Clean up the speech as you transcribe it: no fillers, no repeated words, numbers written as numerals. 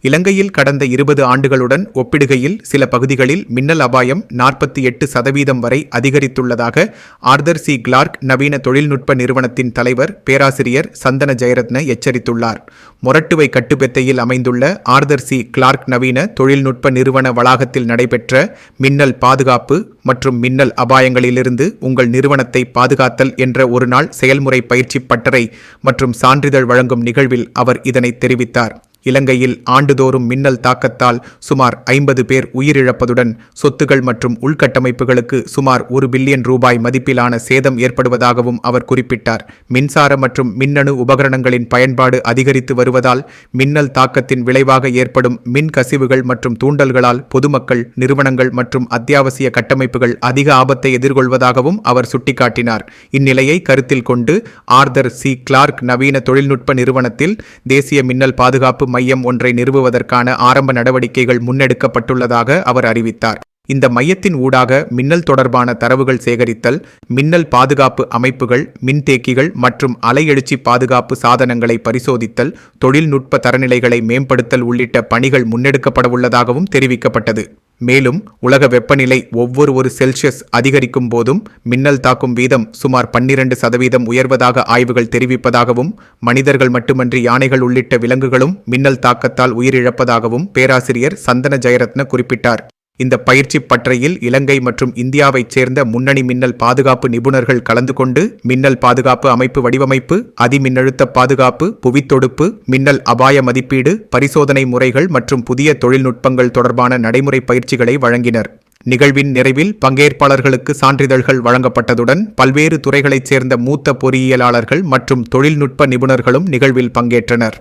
இலங்கையில் கடந்த 20 ஆண்டுகளுடன் ஒப்பிடுகையில் சில பகுதிகளில் மின்னல் அபாயம் 48% வரை அதிகரித்துள்ளதாக ஆர்தர் சி கிளார்க் நவீன தொழில்நுட்ப நிறுவனத்தின் தலைவர் பேராசிரியர் சந்தன ஜெயரத்ன எச்சரித்துள்ளார். மொரட்டுவை கட்டுப்பெத்தையில் அமைந்துள்ள ஆர்தர் சி கிளார்க் நவீன தொழில்நுட்ப நிறுவன வளாகத்தில் நடைபெற்ற மின்னல் பாதுகாப்பு மற்றும் மின்னல் அபாயங்களிலிருந்து உங்கள் நிறுவனத்தை பாதுகாத்தல் என்ற ஒருநாள் செயல்முறை பயிற்சி பட்டறை மற்றும் சான்றிதழ் வழங்கும் நிகழ்வில் அவர் இதனை தெரிவித்தார். இலங்கையில் ஆண்டுதோறும் மின்னல் தாக்கத்தால் சுமார் 50 பேர் உயிரிழப்பதுடன் சொத்துகள் மற்றும் உள்கட்டமைப்புகளுக்கு சுமார் 1 பில்லியன் ரூபாய் மதிப்பிலான சேதம் ஏற்படுவதாகவும் அவர் குறிப்பிட்டார். மின்சார மற்றும் மின்னணு உபகரணங்களின் பயன்பாடு அதிகரித்து வருவதால் மின்னல் தாக்கத்தின் விளைவாக ஏற்படும் மின் கசிவுகள் மற்றும் தூண்டல்களால் பொதுமக்கள், நிறுவனங்கள் மற்றும் அத்தியாவசிய கட்டமைப்புகள் அதிக ஆபத்தை எதிர்கொள்வதாகவும் அவர் சுட்டிக்காட்டினார். இந்நிலையை கருத்தில் கொண்டு ஆர்தர் சி கிளார்க் நவீன தொழில்நுட்ப நிறுவனத்தில் தேசிய மின்னல் பாதுகாப்பு மையம் ஒன்றை நிறுவுவதற்கான ஆரம்ப நடவடிக்கைகள் முன்னெடுக்கப்பட்டுள்ளதாக அவர் அறிவித்தார். இந்த மையத்தின் ஊடாக மின்னல் தொடர்பான தரவுகள் சேகரித்தல், மின்னல் பாதுகாப்பு அமைப்புகள், மின்தேக்கிகள் மற்றும் அலையெழுச்சி பாதுகாப்பு சாதனங்களை பரிசோதித்தல், தொழில்நுட்ப தரநிலைகளை மேம்படுத்தல் உள்ளிட்ட பணிகள் முன்னெடுக்கப்படவுள்ளதாகவும் தெரிவிக்கப்பட்டது. மேலும் உலக வெப்பநிலை ஒவ்வொரு செல்சியஸ் அதிகரிக்கும் போதும் மின்னல் தாக்கும் வீதம் சுமார் 12% உயர்வதாக ஆய்வுகள் தெரிவிப்பதாகவும், மனிதர்கள் மட்டுமன்றி யானைகள் உள்ளிட்ட விலங்குகளும் மின்னல் தாக்கத்தால் உயிரிழப்பதாகவும் பேராசிரியர் சந்தன ஜெயரத்ன குறிப்பிட்டார். இந்த பயிற்சி பட்டறையில் இலங்கை மற்றும் இந்தியாவைச் சேர்ந்த முன்னணி மின்னல் பாதுகாப்பு நிபுணர்கள் கலந்து கொண்டு மின்னல் பாதுகாப்பு அமைப்பு வடிவமைப்பு, அதிமின்னழுத்த பாதுகாப்பு, புவித்தொடுப்பு, மின்னல் அபாய மதிப்பீடு, பரிசோதனை முறைகள் மற்றும் புதிய தொழில்நுட்பங்கள் தொடர்பான நடைமுறை பயிற்சிகளை வழங்கினர். நிகழ்வின் நிறைவில் பங்கேற்பாளர்களுக்கு சான்றிதழ்கள் வழங்கப்பட்டதுடன் பல்வேறு துறைகளைச் சேர்ந்த மூத்த பொறியியலாளர்கள் மற்றும் தொழில்நுட்ப நிபுணர்களும் நிகழ்வில் பங்கேற்றனர்.